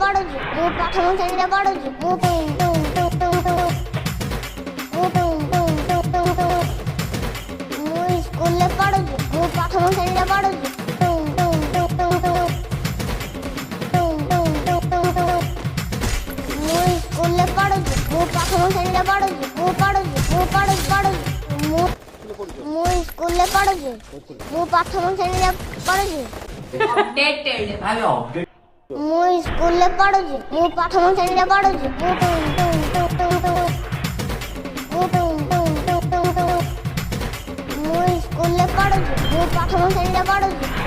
ପଢୁଛି ମୁଁ ପ୍ରଥମ ଶ୍ରେଣୀରେ ପଢୁଛି ମୁଁ ସ୍କୁଲରେ ପଢୁଛି ମୁଁ ପ୍ରଥମ ଶ୍ରେଣୀରେ ପଢୁଛି ମୁଁ ସ୍କୁଲରେ ପଢୁଛି ମୁଁ ପ୍ରଥମ ଶ୍ରେଣୀରେ ପଢୁଛି ମୁଁ ସ୍କୁଲରେ ପଢୁଛି ମୁଁ ପ୍ରଥମ ଶ୍ରେଣୀରେ ପଢୁଛି ମୁଁ ସ୍କୁଲରେ ପଢୁଛି ମୁଁ ପ୍ରଥମ ଶ୍ରେଣୀରେ ପଢୁଛି ମୁଁ ସ୍କୁଲରେ ପଢୁଛି ମୁଁ ପ୍ରଥମ ଶ୍ରେଣୀରେ ପଢୁଛି